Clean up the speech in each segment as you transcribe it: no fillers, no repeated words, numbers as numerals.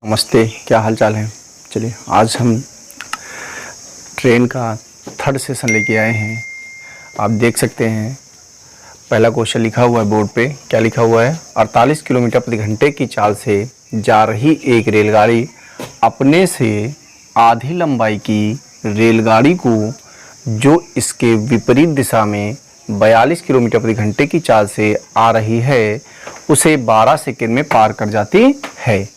नमस्ते, क्या हाल चाल है। चलिए आज हम ट्रेन का थर्ड सेशन लेके आए हैं। आप देख सकते हैं पहला क्वेश्चन लिखा हुआ है बोर्ड पे। क्या लिखा हुआ है? 48 किलोमीटर प्रति घंटे की चाल से जा रही एक रेलगाड़ी अपने से आधी लंबाई की रेलगाड़ी को जो इसके विपरीत दिशा में 42 किलोमीटर प्रति घंटे की चाल से आ रही है उसे 12 सेकंड में पार कर जाती है।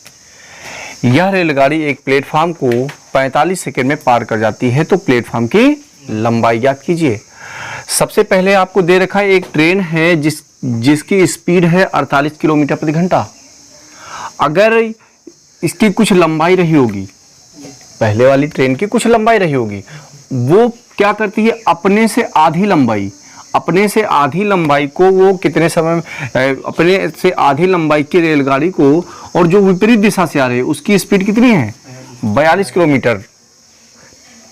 यह रेलगाड़ी एक प्लेटफार्म को 45 सेकंड में पार कर जाती है, तो प्लेटफार्म की लंबाई ज्ञात कीजिए। सबसे पहले आपको दे रखा है एक ट्रेन है जिसकी स्पीड है 48 किलोमीटर प्रति घंटा। अगर इसकी कुछ लंबाई रही होगी, पहले वाली ट्रेन की कुछ लंबाई रही होगी, वो क्या करती है अपने से आधी लंबाई को वो कितने समय में अपने से आधी लंबाई की रेलगाड़ी को, और जो विपरीत दिशा से आ रही है उसकी स्पीड कितनी है 42 किलोमीटर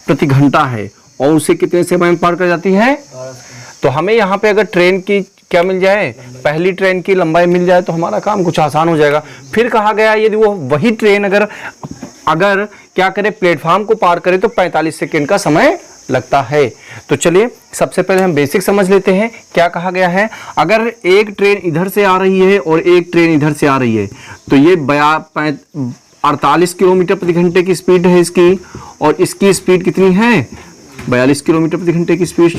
प्रति घंटा है, और उसे कितने समय में पार कर जाती है। तो हमें यहाँ पे अगर ट्रेन की क्या मिल जाए, पहली ट्रेन की लंबाई मिल जाए तो हमारा काम कुछ आसान हो जाएगा। फिर कहा गया यदि वो वही ट्रेन अगर क्या करे, प्लेटफार्म को पार करे तो 45 सेकेंड का समय लगता है। तो चलिए सबसे पहले हम बेसिक समझ लेते हैं। क्या कहा गया है, अगर एक ट्रेन इधर से आ रही है और एक ट्रेन इधर से आ रही है तो ये 48 किलोमीटर प्रति घंटे की स्पीड है इसकी, और इसकी स्पीड कितनी है 42 किलोमीटर प्रति घंटे की स्पीड।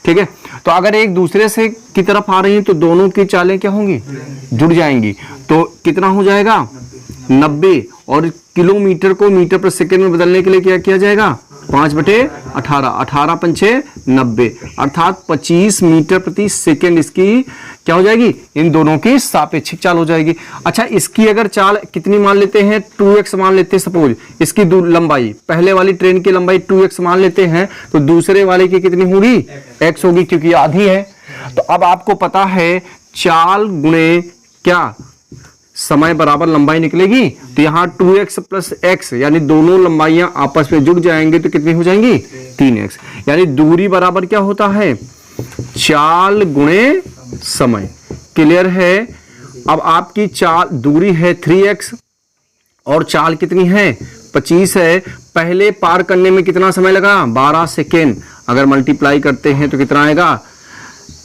ठीक है, तो अगर एक दूसरे से की तरफ आ रही है तो दोनों की चालें क्या होंगी, जुड़ जाएंगी। तो कितना हो जाएगा 90, और किलोमीटर को मीटर प्रति सेकंड में बदलने के लिए क्या किया जाएगा 5/18, 18 पंचे 90, अर्थात 25 मीटर प्रति सेकंड इसकी क्या हो जाएगी, इन दोनों की सापेक्षिक चाल हो जाएगी। अच्छा, इसकी अगर चाल कितनी मान लेते हैं, 2x मान लेते हैं। सपोज इसकी लंबाई, पहले वाली ट्रेन की लंबाई 2x मान लेते हैं, तो दूसरे वाले की कितनी होगी, x होगी, क्योंकि आधी है। तो अब आपको पता है चाल गुणे क्या समय बराबर लंबाई निकलेगी, तो यहाँ 2x प्लस x यानी दोनों लंबाइयां आपस में जुड़ जाएंगे तो कितनी हो जाएंगी 3x, यानी दूरी बराबर क्या होता है चाल गुणे समय। क्लियर है। अब आपकी चाल दूरी है 3x और चाल कितनी है 25 है। पहले पार करने में कितना समय लगा 12 सेकेंड, अगर मल्टीप्लाई करते हैं तो कितना आएगा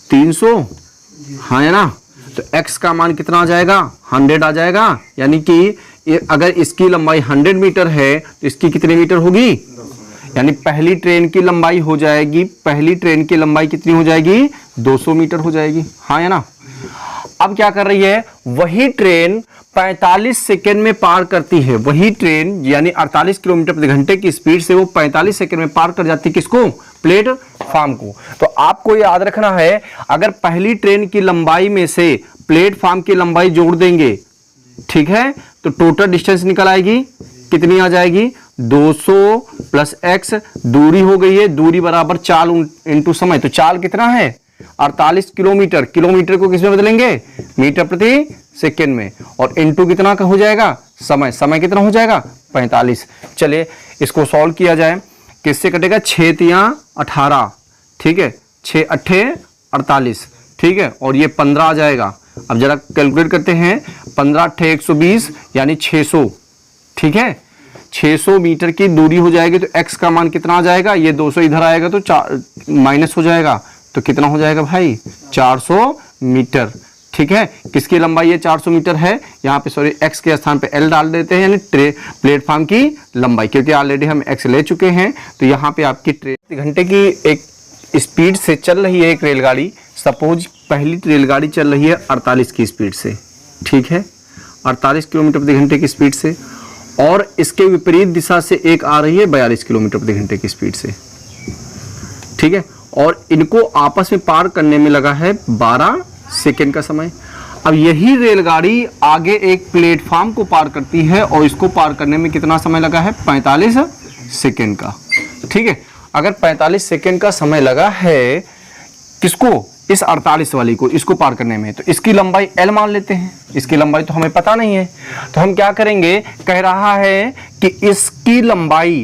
300, हाँ है ना। तो x का मान कितना आ जाएगा 100 आ जाएगा, यानी कि अगर इसकी लंबाई 100 मीटर है तो इसकी कितनी मीटर होगी, यानी पहली ट्रेन की लंबाई हो जाएगी, पहली ट्रेन की लंबाई कितनी हो जाएगी 200 मीटर हो जाएगी, हाँ है ना। अब क्या कर रही है, वही ट्रेन 45 सेकेंड में पार करती है, वही ट्रेन यानी 48 किलोमीटर प्रति घंटे की स्पीड से वो 45 सेकेंड में पार कर जाती है किसको, प्लेटफार्म को। तो आपको याद रखना है, अगर पहली ट्रेन की लंबाई में से प्लेटफार्म की लंबाई जोड़ देंगे, ठीक है, तो टोटल डिस्टेंस निकल आएगी, कितनी आ जाएगी 200 प्लस x, दूरी हो गई है, दूरी बराबर चाल इंटू समय। तो चाल कितना है 48 किलोमीटर, किलोमीटर को किसमें बदलेंगे मीटर प्रति सेकेंड में, और इंटू कितना का हो जाएगा समय, समय कितना हो जाएगा 45। चलिए इसको सॉल्व किया जाए, किससे कटेगा 6 तिया 18, ठीक है, 6 अट्ठे 48, ठीक है, और ये 15 आ जाएगा। अब जरा कैलकुलेट करते हैं, 15 अट्ठे 120 यानी 600, ठीक है, 600 मीटर की दूरी हो जाएगी। तो x का मान कितना आ जाएगा, ये 200 इधर आएगा तो माइनस हो जाएगा, तो कितना हो जाएगा भाई 400 मीटर, ठीक है। किसकी लंबाई ये 400 मीटर है, यहाँ पे सॉरी x के स्थान पे l डाल देते हैं, यानी प्लेटफार्म की लंबाई, क्योंकि ऑलरेडी हम x ले चुके हैं। तो यहाँ पे आपकी ट्रेन घंटे की एक स्पीड से चल रही है एक रेलगाड़ी, सपोज पहली रेलगाड़ी चल रही है 48 की स्पीड से, ठीक है, 48 किलोमीटर प्रति घंटे की स्पीड से, और इसके विपरीत दिशा से एक आ रही है 42 किलोमीटर प्रति घंटे की स्पीड से, ठीक है, और इनको आपस में पार करने में लगा है 12 सेकेंड का समय। अब यही रेलगाड़ी आगे एक प्लेटफार्म को पार करती है, और इसको पार करने में कितना समय लगा है 45 सेकेंड का, ठीक है। अगर 45 सेकेंड का समय लगा है किसको, इस 48 वाली को, इसको पार करने में, तो इसकी लंबाई l मान लेते हैं। इसकी लंबाई तो हमें पता नहीं है, तो हम क्या करेंगे, कह रहा है कि इसकी लंबाई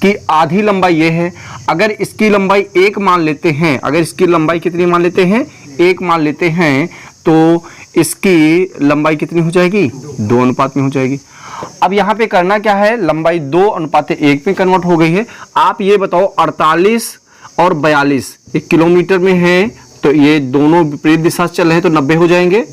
की आधी लंबाई ये है। अगर इसकी लंबाई 1 मान लेते हैं, अगर इसकी लंबाई कितनी मान लेते हैं 1 मान लेते हैं, तो इसकी लंबाई कितनी हो जाएगी, 2 अनुपात में हो जाएगी। अब यहाँ पे करना क्या है, लंबाई 2:1 में कन्वर्ट हो गई है। आप ये बताओ 48 और 42 एक किलोमीटर में है, तो ये दोनों विपरीत दिशा से चल रहे हैं तो 90 हो जाएंगे,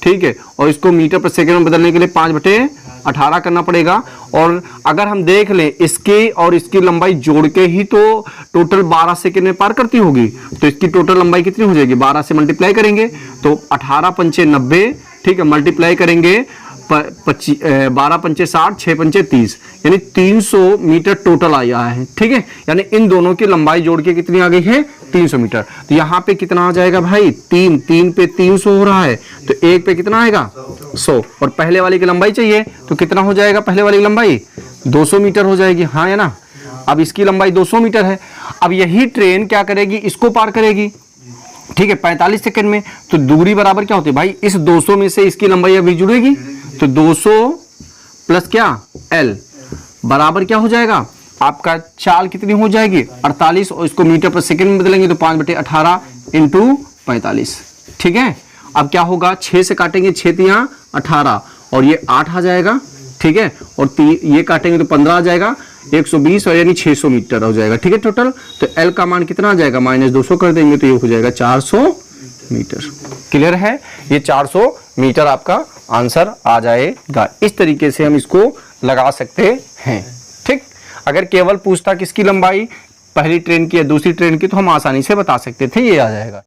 ठीक है। और इसको मीटर पर सेकंड में बदलने के लिए 5/18 करना पड़ेगा। और अगर हम देख लें इसकी और इसकी लंबाई जोड़ के ही तो टोटल 12 सेकंड में पार करती होगी, तो इसकी टोटल लंबाई कितनी हो जाएगी, 12 से मल्टीप्लाई करेंगे तो 18 पंचे 90, ठीक है, मल्टीप्लाई करेंगे 12 पंचे 60, 6 पंचे 30, यानी 300 मीटर टोटल आया है, ठीक है। यानी इन दोनों की लंबाई जोड़ के कितनी आ गई है, 300 मीटर। तो यहाँ पे कितना आ जाएगा भाई, 3 पे 300 हो रहा है, तो 1 पे कितना आएगा, 100। और पहले वाली की लंबाई चाहिए तो कितना हो जाएगा, पहले वाली की लंबाई 200 मीटर हो जाएगी, हाँ है ना। अब इसकी लंबाई 200 मीटर है। अब यही ट्रेन क्या करेगी, इसको पार करेगी, ठीक है, 45 सेकंड में। तो दूरी बराबर क्या होती है भाई, इस 200 में से इसकी लंबाई अभी जुड़ेगी, तो 200 प्लस क्या l बराबर क्या हो जाएगा, आपका चाल कितनी हो जाएगी 48, और इसको मीटर पर सेकंड में बदलेंगे तो 5/18 इंटू 45, ठीक है। अब क्या होगा, 6 से काटेंगे, 6 तिया 18 और ये 8 आ जाएगा, ठीक है। और ये काटेंगे तो 15 आ जाएगा, 120 और यानी 600 मीटर हो जाएगा, ठीक है टोटल। तो l का मान कितना आ जाएगा, -200 कर देंगे तो ये हो जाएगा 400 मीटर। क्लियर है, ये 400 मीटर आपका आंसर आ जाएगा। इस तरीके से हम इसको लगा सकते हैं, ठीक। अगर केवल पूछता किसकी लंबाई, पहली ट्रेन की या दूसरी ट्रेन की, तो हम आसानी से बता सकते थे, ये आ जाएगा।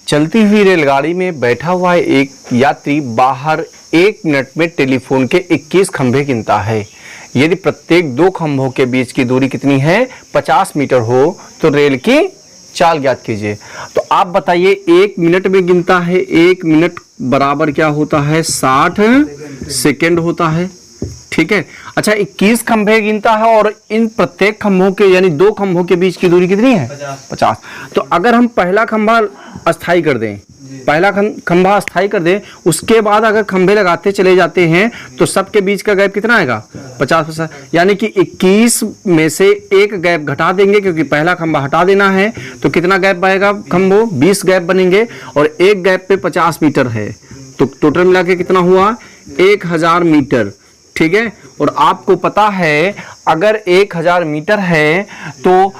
चलती हुई रेलगाड़ी में बैठा हुआ है एक यात्री बाहर 1 मिनट में टेलीफोन के 21 खंभे गिनता है। यदि प्रत्येक 2 खंभों के बीच की दूरी कितनी है, 50 मीटर हो, तो रेल की चाल ज्ञात कीजिए। तो आप बताइए 1 मिनट में गिनता है, 1 मिनट बराबर क्या होता है, 60 सेकंड होता है, ठीक है। अच्छा 21 खंभे गिनता है और इन प्रत्येक खंभों के यानी 2 खंभों के बीच की दूरी कितनी है, 50। तो अगर हम पहला खंभा अस्थाई कर दें, पहला खंभा अस्थाई कर दें, उसके बाद अगर खंभे लगाते चले जाते हैं तो सबके बीच का गैप कितना आएगा, 50%। यानी कि 21 में से एक गैप घटा देंगे, क्योंकि पहला खंभा हटा देना है, तो कितना गैप आएगा खंभों, 20 गैप बनेंगे और एक गैप पे 50 मीटर है, तो टोटल मिला के कितना हुआ, 1000 मीटर, ठीक है। और आपको पता है अगर 1000 मीटर है तो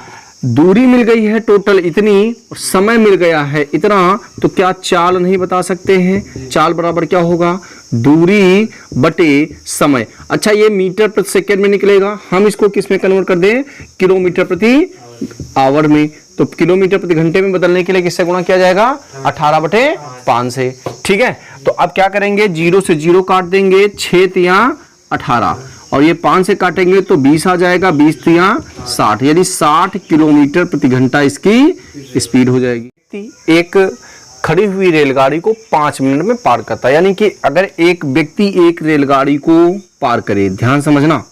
दूरी मिल गई है टोटल इतनी, समय मिल गया है इतना, तो क्या चाल नहीं बता सकते हैं, चाल बराबर क्या होगा, दूरी बटे समय। अच्छा ये मीटर प्रति सेकंड में निकलेगा, हम इसको किस में कन्वर्ट कर दें, किलोमीटर प्रति आवर में, तो किलोमीटर प्रति घंटे में बदलने के लिए किससे गुणा किया जाएगा, 18/5 से, ठीक है। तो अब क्या करेंगे, 0 से 0 काट देंगे, 6 तिया 18 और ये 5 से काटेंगे तो 20 आ जाएगा, 20 तिया 60, यानी 60 किलोमीटर प्रति घंटा इसकी स्पीड हो जाएगी। एक खड़ी हुई रेलगाड़ी को 5 मिनट में पार करता है, यानी कि अगर एक व्यक्ति एक रेलगाड़ी को पार करे, ध्यान समझना,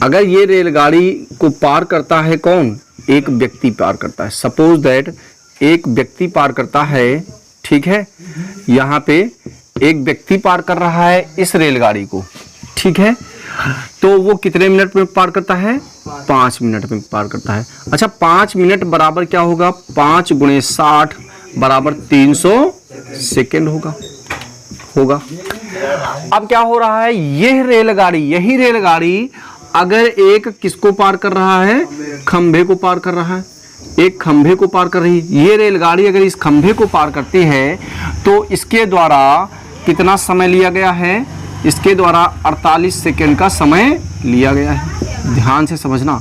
अगर ये रेलगाड़ी को पार करता है कौन, एक व्यक्ति पार करता है, सपोज दैट एक व्यक्ति पार करता है, ठीक है। यहाँ पे एक व्यक्ति पार कर रहा है इस रेलगाड़ी को, ठीक है, तो वो कितने मिनट में पार करता है, 5 मिनट में पार करता है। अच्छा 5 मिनट बराबर क्या होगा, 5 × 60 बराबर 300 सेकेंड होगा। अब क्या हो रहा है, यही रेलगाड़ी अगर एक किसको पार कर रहा है, खंभे को पार कर रहा है, एक खंभे को पार कर रही है। ये रेलगाड़ी अगर इस खंभे को पार करती है तो इसके द्वारा कितना समय लिया गया है, इसके द्वारा 48 सेकेंड का समय लिया गया है। ध्यान से समझना,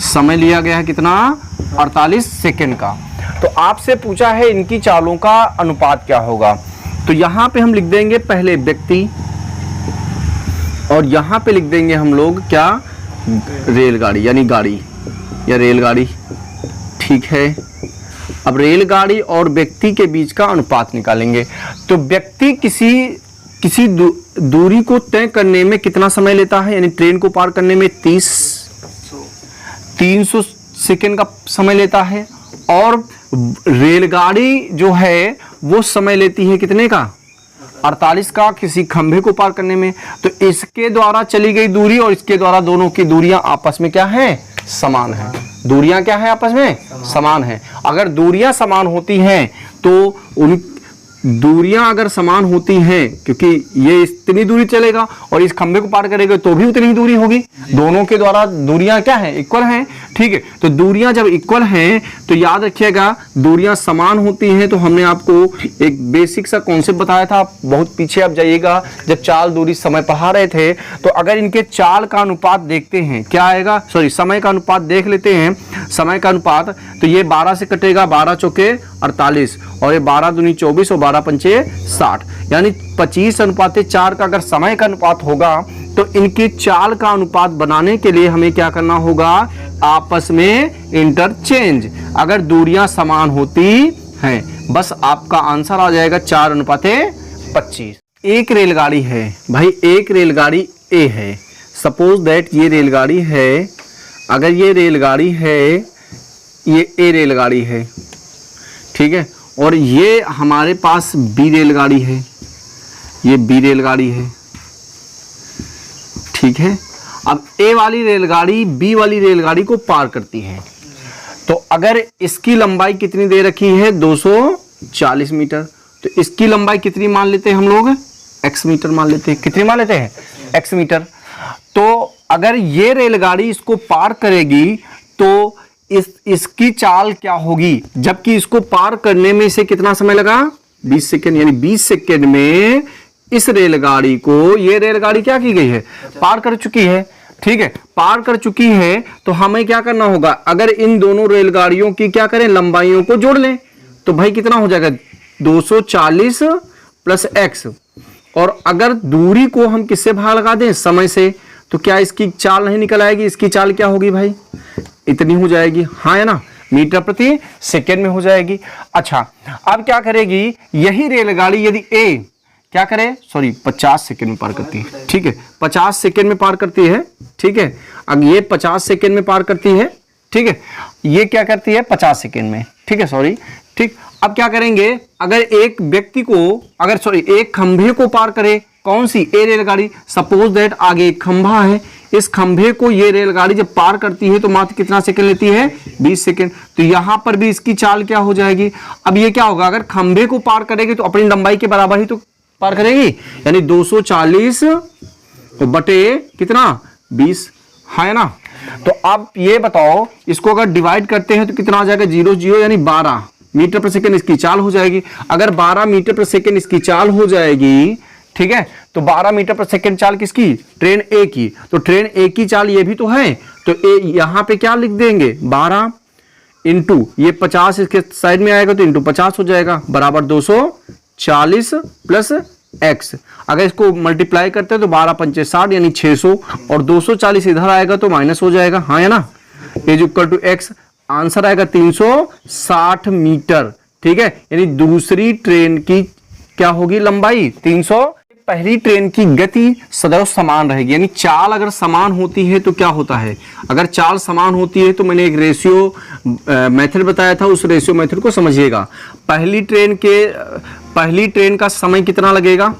समय लिया गया है कितना, 48 सेकेंड का। तो आपसे पूछा है इनकी चालों का अनुपात क्या होगा, तो यहाँ पे हम लिख देंगे पहले व्यक्ति और यहाँ पे लिख देंगे हम लोग क्या, रेलगाड़ी यानी गाड़ी या रेलगाड़ी, ठीक है। अब रेलगाड़ी और व्यक्ति के बीच का अनुपात निकालेंगे। तो व्यक्ति किसी दूरी को तय करने में कितना समय लेता है, यानी ट्रेन को पार करने में 300 सेकेंड का समय लेता है, और रेलगाड़ी जो है वो समय लेती है कितने का, 48 का, किसी खंभे को पार करने में। तो इसके द्वारा चली गई दूरी और इसके द्वारा दोनों की दूरियां आपस में क्या है, समान है। दूरियां क्या है, आपस में समान है। अगर दूरियां समान होती हैं तो दूरियां अगर समान होती हैं, क्योंकि ये इतनी दूरी चलेगा और इस खंभे को पार करेगा तो भी उतनी ही दूरी होगी, दोनों के द्वारा दूरियां क्या है, इक्वल हैं। ठीक है, तो दूरियां जब इक्वल हैं तो याद रखिएगा दूरियां समान होती हैं। तो हमने आपको एक बेसिक सा कॉन्सेप्ट बताया था, बहुत पीछे आप जाइएगा जब चाल दूरी समय पढ़ा रहे थे। तो अगर इनके चाल का अनुपात देखते हैं, क्या आएगा, सॉरी समय का अनुपात देख लेते हैं, समय का अनुपात, तो ये 12 से कटेगा, 12 चौके 48 और ये 12 दूनी 24 और 12 पंचे 60, यानी 25:4 का अगर समय का अनुपात होगा तो इनके चाल का अनुपात बनाने के लिए हमें क्या करना होगा, आपस में इंटरचेंज। अगर दूरियां समान होती हैं, बस आपका आंसर आ जाएगा 4:25। एक रेलगाड़ी है भाई, एक रेलगाड़ी ए है, सपोज दैट ये रेलगाड़ी है, अगर ये रेलगाड़ी है, ये ए रेलगाड़ी है, ठीक है, और ये हमारे पास बी रेलगाड़ी है, ये बी रेलगाड़ी है, ठीक है। अब ए वाली रेलगाड़ी बी वाली रेलगाड़ी को पार करती है, तो अगर इसकी लंबाई कितनी दे रखी है, 240 मीटर, तो इसकी लंबाई कितनी मान लेते हैं हम लोग, x मीटर मान लेते हैं। कितनी मान लेते हैं, x मीटर। तो अगर ये रेलगाड़ी इसको पार करेगी तो इसकी चाल क्या होगी, जबकि इसको पार करने में इसे कितना समय लगा, 20 सेकेंड, यानी 20 सेकेंड में इस रेलगाड़ी को, ये रेलगाड़ी क्या की गई है, पार कर चुकी है। ठीक है, पार कर चुकी है, तो हमें क्या करना होगा, अगर इन दोनों रेलगाड़ियों की क्या करें, लंबाइयों को जोड़ लें, तो भाई कितना हो जाएगा, 240 प्लस x, और अगर दूरी को हम किससे भाग लगा दें, समय से, तो क्या इसकी चाल नहीं निकल आएगी, इसकी चाल क्या होगी भाई, इतनी हो जाएगी, हाँ है ना, मीटर प्रति सेकेंड में हो जाएगी। अच्छा, अब क्या करेगी यही रेलगाड़ी, यदि ए क्या करे, सॉरी 50 सेकेंड में पार करती है, ठीक है, 50 सेकेंड में पार करती है, ठीक है, अब ये 50 सेकेंड में पार करती है, ठीक है, ये क्या करती है 50 सेकेंड में, ठीक है, सॉरी, ठीक। अब क्या करेंगे, अगर एक व्यक्ति को, अगर सॉरी एक खंभे को पार करे, कौन सी, ए रेलगाड़ी, सपोज दैट आगे एक खंभा है, इस खंभे को ये रेलगाड़ी जब पार करती है तो मात्र कितना सेकंड लेती है, 20 सेकंड। तो यहां पर भी इसकी चाल क्या हो जाएगी, अब ये क्या होगा, अगर खंभे को पार करेगी तो अपनी लंबाई के बराबर ही तो पार करेगी, यानी 240 बटे कितना, 20, है ना। तो आप ये बताओ, इसको अगर डिवाइड करते हैं तो कितना आ जाएगा, 0 0, यानी 12 मीटर प्रति सेकंड इसकी चाल हो जाएगी। अगर 12 मीटर प्रति सेकंड इसकी चाल हो जाएगी, ठीक है, तो 12 मीटर प्रति सेकंड चाल किसकी, ट्रेन ए की, तो ट्रेन ए की चाल ये भी तो है, तो ए यहां पे क्या लिख देंगे, 12 इंटू ये 50 इसके साइड में आएगा तो इंटू 50 हो जाएगा, बराबर 240 प्लस x। अगर इसको मल्टीप्लाई करते हैं तो 12 पंचे 60, यानी 600, और 240 इधर आएगा तो माइनस हो जाएगा, हाँ है ना, is equal to x, answer आएगा 360 मीटर, ठीक है, यानी दूसरी ट्रेन की क्या होगी लंबाई 300। पहली ट्रेन की गति सदैव समान रहेगी, यानी चाल अगर समान होती है तो क्या होता है, अगर चाल समान होती है तो मैंने एक रेशियो मेथड बताया था, उस रेशियो मेथड को समझिएगा। पहली ट्रेन का समय कितना लगेगा,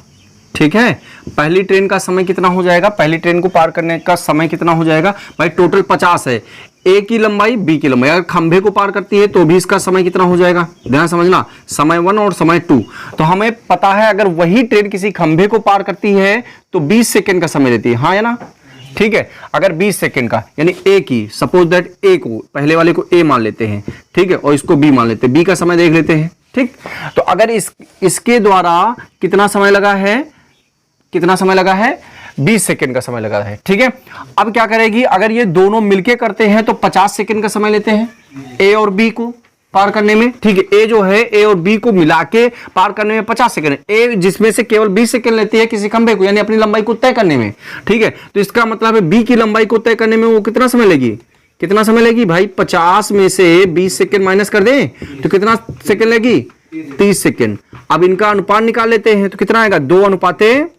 ठीक है, पहली ट्रेन का समय कितना हो जाएगा, पहली ट्रेन को पार करने का समय कितना हो जाएगा भाई, टोटल 50 है, ए की लंबाई बी की लंबाई, अगर खंभे को पार करती है तो भी इसका समय कितना हो जाएगा, ध्यान समझना, समय 1 और समय 2। तो हमें पता है अगर वही ट्रेन किसी खंभे को पार करती है तो 20 सेकेंड का समय लेती है, हाँ है ना, ठीक है। अगर 20 सेकेंड का, यानी ए की, सपोज दैट ए को, पहले वाले को ए मान लेते हैं, ठीक है, और इसको बी मान लेते हैं, बी का समय देख लेते हैं, ठीक। तो अगर इसके द्वारा कितना समय लगा है, कितना समय लगा है, 20 सेकेंड का समय लगा है, ठीक है। अब क्या करेगी, अगर ये दोनों मिलके करते हैं तो 50 सेकेंड का समय लेते हैं ए और बी को पार करने में, ठीक है, ए जो है ए और बी को मिला के पार करने में 50 सेकेंड, ए जिसमें से केवल 20 सेकेंड लेती है किसी खंभे को, यानी अपनी लंबाई को तय करने में, ठीक है। तो इसका मतलब है बी की लंबाई को तय करने में वो कितना समय लेगी, कितना समय लेगी भाई, 50 में से 20 सेकेंड माइनस कर दें तो कितना सेकेंड लेगी, 30 सेकेंड। अब इनका अनुपात निकाल लेते हैं तो कितना आएगा, 2:3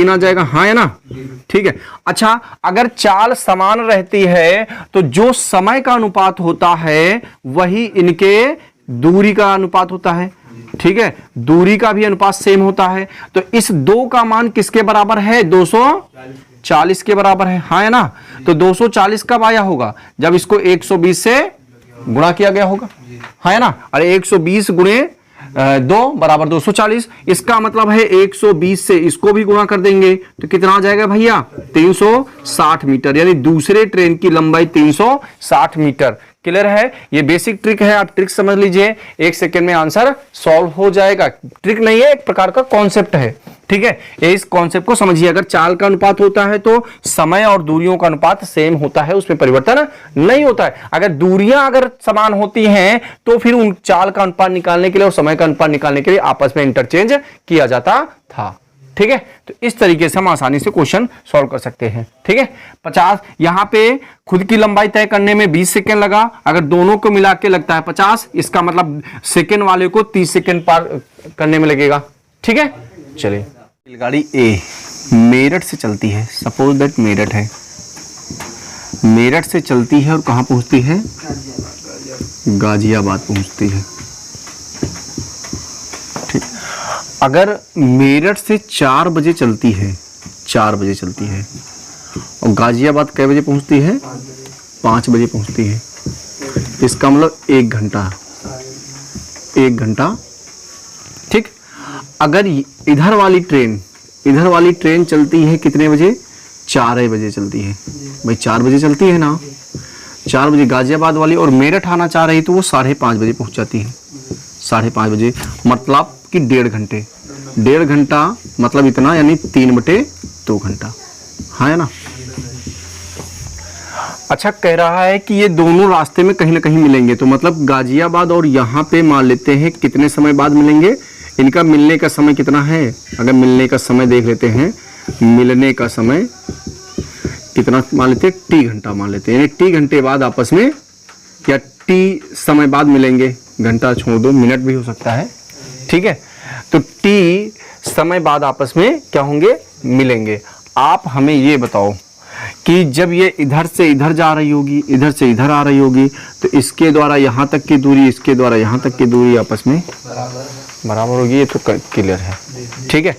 आ जाएगा, हाँ है ना, ठीक है। अच्छा, अगर चाल समान रहती है तो जो समय का अनुपात होता है वही इनके दूरी का अनुपात होता है, ठीक है, दूरी का भी अनुपात सेम होता है। तो इस 2 का मान किसके बराबर है, 240 के बराबर है, हाँ है ना। तो 240 कब आया होगा, जब इसको 120 से गुणा किया गया होगा, हाँ है ना। अरे 120 गुणे 2 बराबर 240। इसका मतलब है 120 से इसको भी गुणा कर देंगे तो कितना आ जाएगा भैया 360 मीटर, यानी दूसरे ट्रेन की लंबाई 360 मीटर। क्लियर है? ये बेसिक ट्रिक है, आप ट्रिक समझ लीजिए, 1 सेकेंड में आंसर सॉल्व हो जाएगा। ट्रिक नहीं है, एक प्रकार का कॉन्सेप्ट है। ठीक है, इस कॉन्सेप्ट को समझिए। अगर चाल का अनुपात होता है तो समय और दूरियों का अनुपात सेम होता है, उसमें परिवर्तन नहीं होता है। अगर दूरियां अगर समान होती हैं तो फिर उन चाल का अनुपात निकालने के लिए और समय का अनुपात निकालने के लिए आपस में इंटरचेंज किया जाता था। ठीक है, तो इस तरीके से हम आसानी से क्वेश्चन सॉल्व कर सकते हैं। ठीक है, 50 यहां पे खुद की लंबाई तय करने में 20 सेकेंड लगा, अगर दोनों को मिला के लगता है 50, इसका मतलब सेकेंड वाले को 30 सेकेंड पार करने में लगेगा। ठीक है, चलिए रेलगाड़ी ए मेरठ से चलती है, सपोज दैट मेरठ है, मेरठ से चलती है और कहां पहुंचती है, गाजियाबाद पहुंचती है। ठीक, अगर मेरठ से 4 बजे चलती है, 4 बजे चलती है और गाजियाबाद कै बजे पहुंचती है, 5 बजे पहुंचती है, इसका मतलब 1 घंटा, 1 घंटा। ठीक, अगर इधर वाली ट्रेन चलती है कितने बजे, 4 बजे चलती है, भाई 4 बजे चलती है ना, 4 बजे गाजियाबाद वाली, और मेरठ आना चाह रही तो वो 5:30 बजे पहुंच जाती है, 5:30 बजे, मतलब कि 1.5 घंटे, 1.5 घंटा मतलब इतना, यानी 3/2 घंटा, हाँ है ना। अच्छा, कह रहा है कि ये दोनों रास्ते में कहीं ना कहीं मिलेंगे, तो मतलब गाजियाबाद और यहाँ पे मान लेते हैं कितने समय बाद मिलेंगे, इनका मिलने का समय कितना है, अगर मिलने का समय देख लेते हैं, मिलने का समय कितना मान लेते हैं, टी घंटा मान लेते हैं, यानी टी घंटे बाद आपस में, या टी समय बाद मिलेंगे, घंटा छोड़ दो, मिनट भी हो सकता है। ठीक है, तो टी समय बाद आपस में क्या होंगे, मिलेंगे। आप हमें ये बताओ कि जब ये इधर से इधर जा रही होगी, इधर से इधर आ रही होगी, तो इसके द्वारा यहाँ तक की दूरी, इसके द्वारा यहाँ तक की दूरी आपस में बराबर होगी, ये तो क्लियर है। ठीक है,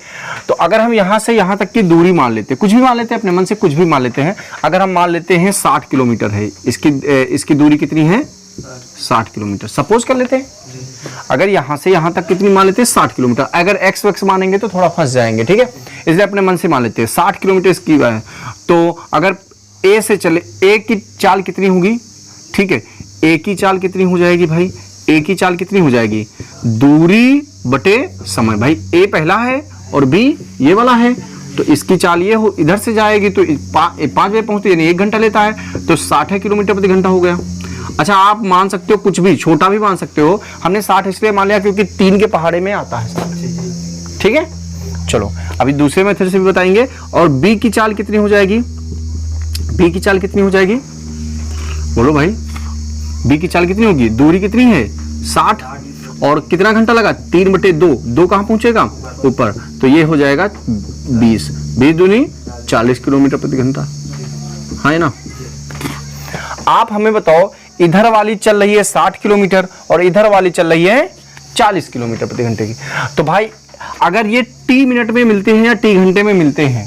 तो अगर हम यहाँ से यहाँ तक की दूरी मान लेते हैं, कुछ भी मान लेते हैं, अपने मन से कुछ भी मान लेते हैं, अगर हम मान लेते हैं 60 किलोमीटर है, इसकी दूरी कितनी है, 60 किलोमीटर सपोज कर लेते हैं। अगर यहाँ से यहाँ तक कितनी मान लेते हैं, 60 किलोमीटर। अगर एक्स वक्स मानेंगे तो थोड़ा फंस जाएंगे, ठीक है, इसलिए अपने मन से मान लेते हैं 60 किलोमीटर इसकी है। तो अगर ए से चले, ए की चाल कितनी होगी, ठीक है, ए की चाल कितनी हो जाएगी भाई, ए की चाल कितनी हो जाएगी, दूरी बटे समय। भाई ए पहला है और बी ये वाला है, तो इसकी चाल ये हो, इधर से जाएगी तो 5 बजे पहुंचती है, यानी 1 घंटा लेता है, तो 60 किलोमीटर प्रति घंटा हो गया। अच्छा, आप मान सकते हो कुछ भी, छोटा भी मान सकते हो, हमने 60 इसलिए मान लिया क्योंकि 3 के पहाड़े में आता है 60। ठीक है, चलो अभी दूसरे मेथड से भी बताएंगे। और बी की चाल कितनी हो जाएगी, बी की चाल कितनी हो जाएगी, बोलो भाई, बी की चाल कितनी होगी, दूरी कितनी है 60, और कितना घंटा लगा, 3/2, 2 कहां पहुंचेगा, ऊपर, तो ये हो जाएगा 20 दूनी 40 किलोमीटर प्रति घंटा, है ना। आप हमें बताओ, इधर वाली चल रही है 60 किलोमीटर और इधर वाली चल रही है 40 किलोमीटर प्रति घंटे की, तो भाई अगर ये टी मिनट में मिलते हैं या टी घंटे में मिलते हैं,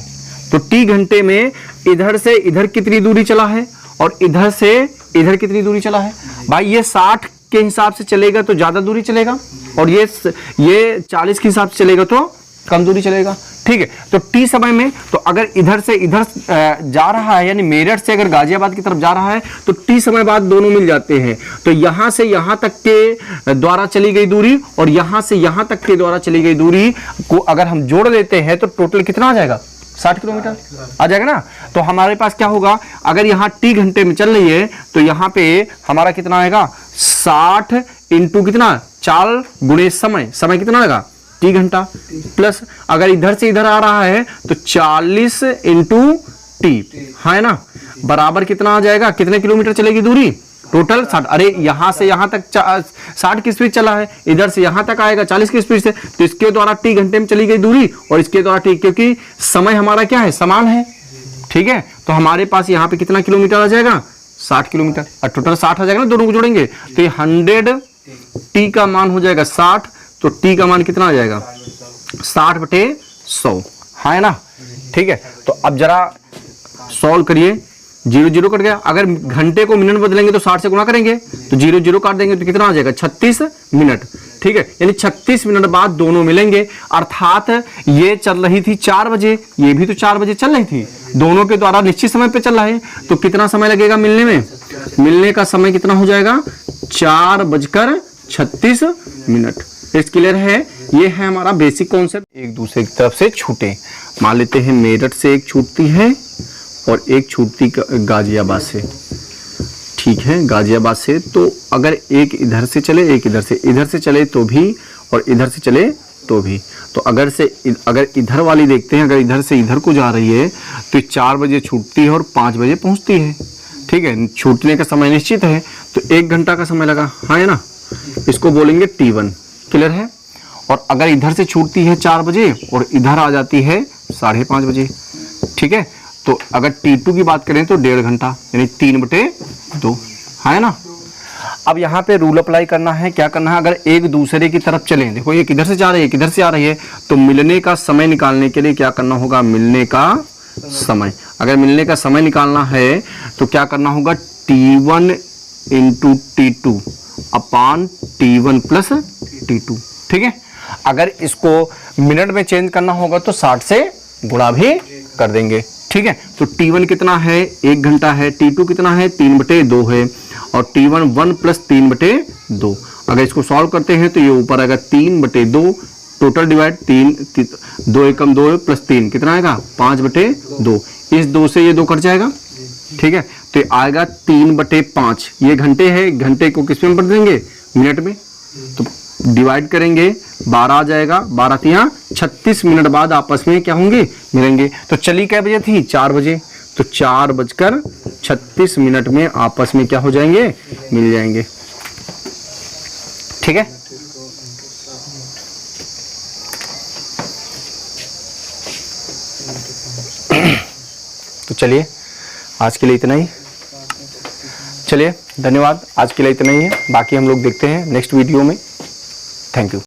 तो टी घंटे में इधर से इधर कितनी दूरी चला है और इधर से इधर कितनी दूरी चला है। भाई ये 60 के हिसाब से चलेगा तो ज्यादा दूरी चलेगा, और ये 40 के हिसाब से चलेगा तो कम दूरी चलेगा। ठीक है, तो टी समय में, तो अगर इधर से इधर जा रहा है, यानी मेरठ से अगर गाजियाबाद की तरफ जा रहा है, तो टी समय बाद दोनों मिल जाते हैं, तो यहां से यहां तक के द्वारा चली गई दूरी और यहां से यहां तक के द्वारा चली गई दूरी को अगर हम जोड़ लेते हैं तो टोटल कितना आ जाएगा, 60 किलोमीटर आ जाएगा ना। तो हमारे पास क्या होगा, अगर यहाँ टी घंटे में चल रही है तो यहाँ पे हमारा कितना आएगा, 60 इंटू कितना, चाल गुणे समय, समय कितना लगा, टी घंटा, प्लस अगर इधर से इधर आ रहा है तो 40 इंटू टी, है ना, बराबर कितना आ जाएगा, कितने किलोमीटर चलेगी दूरी, टोटल 60। अरे यहां से यहां तक 60 की स्पीड चला है, इधर से यहां तक आएगा 40 की स्पीड से, तो इसके द्वारा टी घंटे में चली गई दूरी और इसके द्वारा टी, क्योंकि समय हमारा क्या है, समान है। ठीक है, तो हमारे पास यहाँ पे कितना किलोमीटर आ जाएगा, 60 किलोमीटर, और टोटल 60 आ जाएगा ना, दोनों को जोड़ेंगे तो 100 टी का मान हो जाएगा 60, तो टी का मान कितना आ जाएगा, 60/100, है ना। ठीक है, तो अब जरा सॉल्व करिए, 0 0 कट गया, अगर घंटे को मिनट बदलेंगे तो 60 से गुणा करेंगे, तो 0 0 काट देंगे तो कितना आ जाएगा, 36 मिनट, ठीक है, यानी 36 मिनट बाद दोनों मिलेंगे। अर्थात ये चल रही थी 4 बजे, ये भी तो 4 बजे चल रही थी, दोनों के द्वारा निश्चित समय पे चल रहा है। तो कितना समय लगेगा मिलने में? मिलने का समय कितना हो जाएगा? 4:36 मिनट। इस क्लियर है? ये है हमारा बेसिक कॉन्सेप्ट। एक दूसरे की तरफ से छूटे, मान लेते हैं मेरठ से एक छूटती है और एक छूटती गाजियाबाद से, ठीक है, गाजियाबाद से। तो अगर एक इधर से चले, एक इधर से चले तो भी, और इधर से चले तो भी। तो अगर इधर वाली देखते हैं, अगर इधर से इधर को जा रही है तो 4 बजे छूटती है और 5 बजे पहुंचती है, ठीक है। छूटने का समय निश्चित है, तो 1 घंटा का समय लगा, हाँ है ना, इसको बोलेंगे T1। क्लियर है? और अगर इधर से छूटती है 4 बजे और इधर आ जाती है 5:30 बजे, ठीक है। तो अगर T2 की बात करें तो 1.5 घंटा, यानी 3/2, है ना। अब यहाँ पे रूल अप्लाई करना है, क्या करना है? अगर एक दूसरे की तरफ चलें, देखो एक इधर से जा रही है, एक इधर से आ रही है, तो मिलने का समय निकालने के लिए क्या करना होगा? मिलने का समय, अगर मिलने का समय निकालना है तो क्या करना होगा? T1 × T2 अपान T1 + T2, ठीक है। अगर इसको मिनट में चेंज करना होगा तो 60 से गुणा भी कर देंगे, ठीक है। तो T1 कितना है? 1 घंटा है। T2 कितना है? 3/2 है। और T1 1 + 3/2। अगर इसको सॉल्व करते हैं तो ये ऊपर आएगा 3/2, टोटल डिवाइड 3, 2 एकम 2 + 3 कितना आएगा? 5/2। इस 2 से ये 2 कट जाएगा, ठीक है। तो ये आएगा 3/5। ये घंटे है, घंटे को किस में बदल देंगे? मिनट में। तो डिवाइड करेंगे, 12 आ जाएगा, 12×3 36 मिनट बाद आपस में क्या होंगे? मिलेंगे। तो चली क्या बजे थी? 4 बजे। तो 4:36 मिनट में आपस में क्या हो जाएंगे? मिल जाएंगे, ठीक है। तो चलिए आज के लिए इतना ही, चलिए धन्यवाद, आज के लिए इतना ही है। बाकी हम लोग देखते हैं नेक्स्ट वीडियो में। Thank you.